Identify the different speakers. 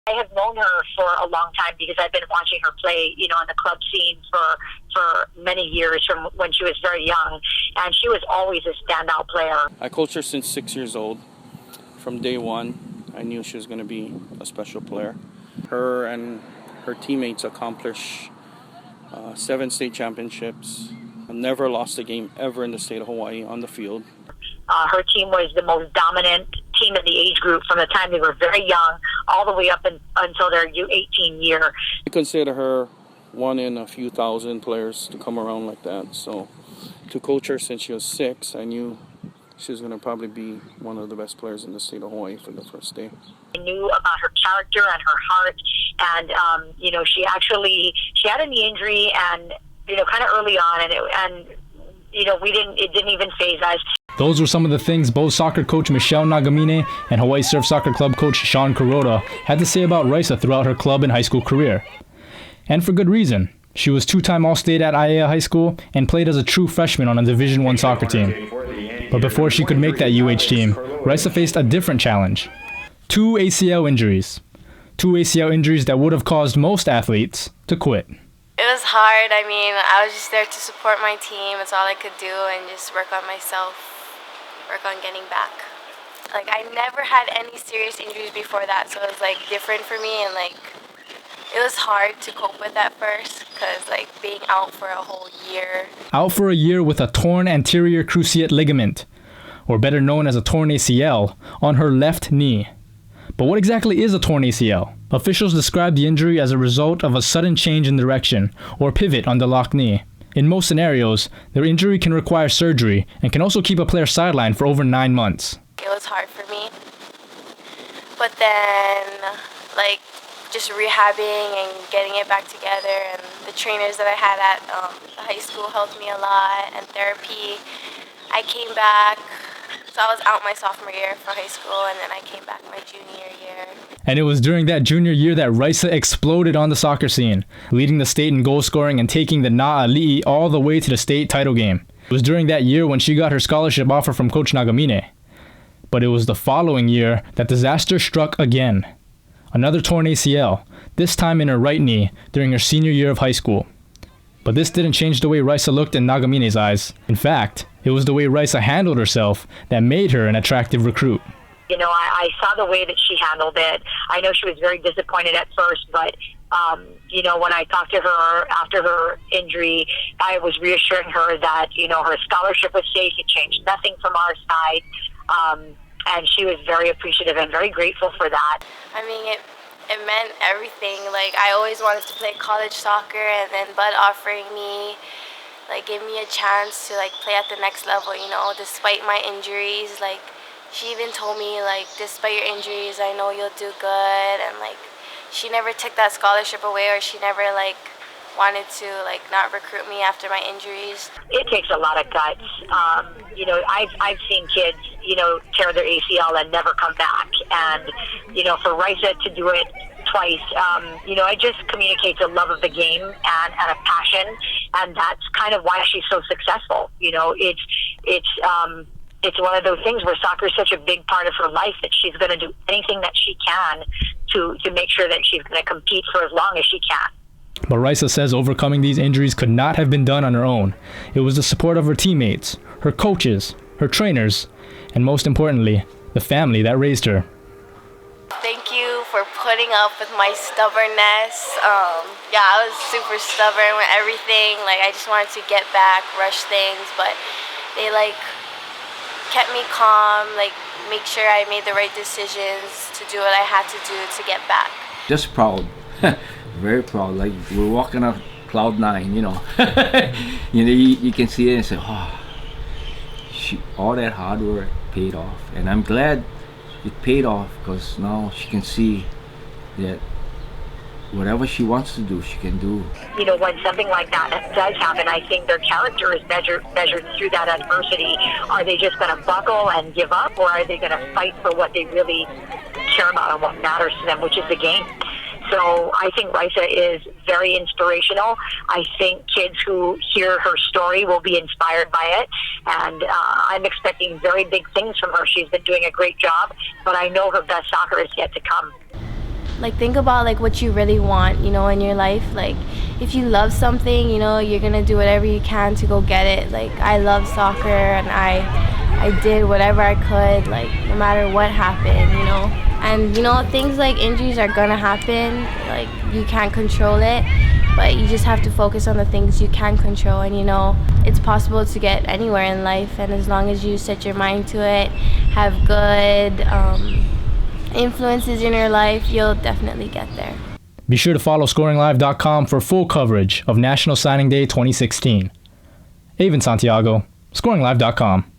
Speaker 1: I have known her for a long time because I've been watching her play, on the club scene for many years from when she was very young, and she was always a standout player.
Speaker 2: I coached her since 6 years old. From day one, I knew she was going to be a special player. Her and her teammates accomplished 7 state championships. Never lost a game ever in the state of Hawaii on the field.
Speaker 1: Her team was the most dominant team in the age group from the time they were very young all the way up until their U18 year.
Speaker 2: I consider her one in a few thousand players to come around like that. So to coach her since she was 6, I knew she was going to probably be one of the best players in the state of Hawaii for the first day.
Speaker 1: I knew about her character and her heart, and she had a knee injury, and kind of early on, and it didn't even faze us.
Speaker 3: Those were some of the things both soccer coach Michelle Nagamine and Hawaii Surf Soccer Club coach Sean Kuroda had to say about Raisa throughout her club and high school career. And for good reason. She was 2-time All-State at Aiea High School and played as a true freshman on a Division I soccer team. But before she could make that UH team, Raisa faced a different challenge. 2 ACL injuries. 2 ACL injuries that would have caused most athletes to quit.
Speaker 4: It was hard. I was just there to support my team. It's all I could do, and just work on myself, work on getting back. I never had any serious injuries before that, so it was different for me, and it was hard to cope with at first because being out for a whole year.
Speaker 3: Out for a year with a torn anterior cruciate ligament, or better known as a torn ACL, on her left knee. But what exactly is a torn ACL? Officials describe the injury as a result of a sudden change in direction or pivot on the locked knee. In most scenarios, their injury can require surgery and can also keep a player sidelined for over 9 months.
Speaker 4: It was hard for me. But then, just rehabbing and getting it back together, and the trainers that I had at the high school helped me a lot, and therapy. I came back. So I was out my sophomore year for high school, and then I came back my junior year.
Speaker 3: And it was during that junior year that Raisa exploded on the soccer scene, leading the state in goal scoring and taking the Na'ali'i all the way to the state title game. It was during that year when she got her scholarship offer from Coach Nagamine. But it was the following year that disaster struck again. Another torn ACL, this time in her right knee during her senior year of high school. But this didn't change the way Raisa looked in Nagamine's eyes. In fact, it was the way Raisa handled herself that made her an attractive recruit.
Speaker 1: I saw the way that she handled it. I know she was very disappointed at first, but, when I talked to her after her injury, I was reassuring her that, her scholarship was safe. It changed nothing from our side. And she was very appreciative and very grateful for that.
Speaker 4: It meant everything. I always wanted to play college soccer, and then Bud offering me, gave me a chance to, play at the next level, despite my injuries. She even told me, despite your injuries, I know you'll do good. And, she never took that scholarship away, or she never, wanted to, not recruit me after my injuries.
Speaker 1: It takes a lot of guts. I've seen kids, tear their ACL and never come back. And, for Raisa to do it twice, it just communicates a love of the game and a passion. And that's kind of why she's so successful. It's one of those things where soccer is such a big part of her life that she's going to do anything that she can to make sure that she's going to compete for as long as she can.
Speaker 3: But Raisa says overcoming these injuries could not have been done on her own. It was the support of her teammates, her coaches, her trainers, and most importantly, the family that raised her.
Speaker 4: Thank you for putting up with my stubbornness. I was super stubborn with everything. I just wanted to get back, rush things, but they kept me calm, make sure I made the right decisions to do what I had to do to get back.
Speaker 5: Just proud. Very proud. We're walking on cloud 9, you can see it and say, all that hard work paid off. And I'm glad it paid off, because now she can see that whatever she wants to do, she can do.
Speaker 1: When something like that does happen, I think their character is measured through that adversity. Are they just going to buckle and give up, or are they going to fight for what they really care about and what matters to them, which is the game? So I think Raisa is very inspirational. I think kids who hear her story will be inspired by it. And I'm expecting very big things from her. She's been doing a great job, but I know her best soccer is yet to come.
Speaker 4: like think about like what you really want, you know, in your life. Like if you love something, you know, you're gonna do whatever you can to go get it. Like I love soccer, and I did whatever I could, like no matter what happened, you know. And you know, things like injuries are gonna happen, like you can't control it, but you just have to focus on the things you can control. And you know, it's possible to get anywhere in life, and as long as you set your mind to it, have good influences in your life, you'll definitely get there.
Speaker 3: Be sure to follow ScoringLive.com for full coverage of National Signing Day 2016. Avon Santiago, ScoringLive.com.